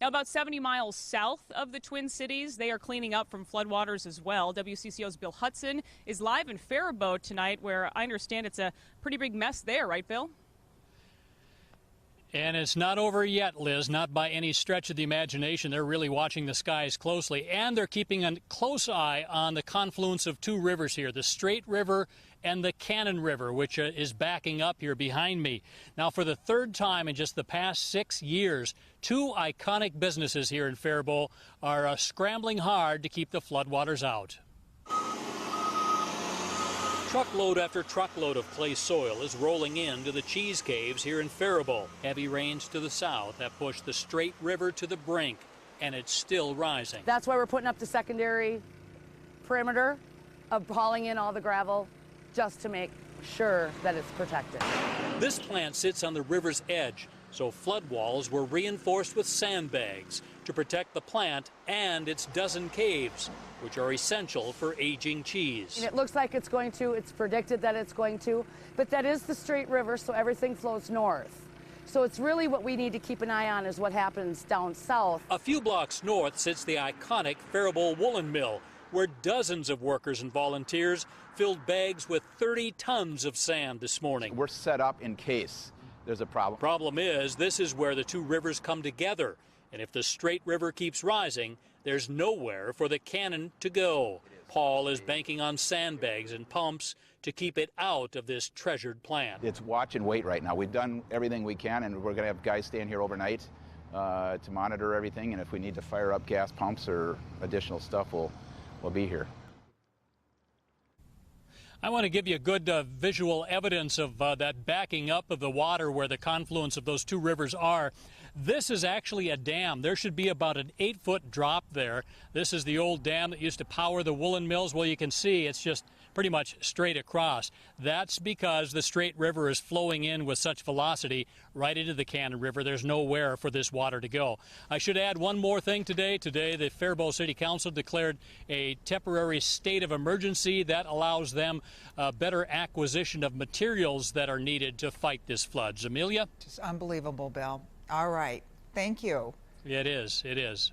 Now, about 70 miles south of the Twin Cities, they are cleaning up from floodwaters as well. WCCO's Bill Hudson is live in Faribault tonight, where I understand it's a pretty big mess there, right, Bill? And it's not over yet, Liz, not by any stretch of the imagination. They're really watching the skies closely, and they're keeping a close eye on the confluence of two rivers here, the Straight River and the Cannon River, which is backing up here behind me. Now, for the third time in just the past 6 years, two iconic businesses here in Faribault are scrambling hard to keep the floodwaters out. Truckload after truckload of clay soil is rolling into the cheese caves here in Faribault. Heavy rains to the south have pushed the Straight River to the brink, and it's still rising. That's why we're putting up the secondary perimeter of hauling in all the gravel just to make sure that it's protected. This plant sits on the river's edge, so flood walls were reinforced with sandbags to protect the plant and its dozen caves, which are essential for aging cheese. And it looks like it's going to, it's predicted that it's going to, but that is the Straight River, so everything flows north. So it's really what we need to keep an eye on is what happens down south. A few blocks north sits the iconic Faribault Woolen Mill, where dozens of workers and volunteers filled bags with 30 tons of sand this morning. We're set up in case there's a problem. Problem is, this is where the two rivers come together. And if the Straight River keeps rising, there's nowhere for the Cannon to go. Paul is banking on sandbags and pumps to keep it out of this treasured plant. It's watch and wait right now. We've done everything we can, and we're going to have guys staying here overnight to monitor everything. And if we need to fire up gas pumps or additional stuff, we'll be here. I want to give you good visual evidence of that backing up of the water where the confluence of those two rivers are. This is actually a dam. There should be about an 8-foot drop there. This is the old dam that used to power the woolen mills. Well, you can see it's just pretty much straight across. That's because the Straight River is flowing in with such velocity right into the Cannon River. There's nowhere for this water to go. I should add one more thing today. Today, the Faribault City Council declared a temporary state of emergency that allows them better acquisition of materials that are needed to fight this flood. Amelia? Just unbelievable, Bill. All right. Thank you. It is. It is.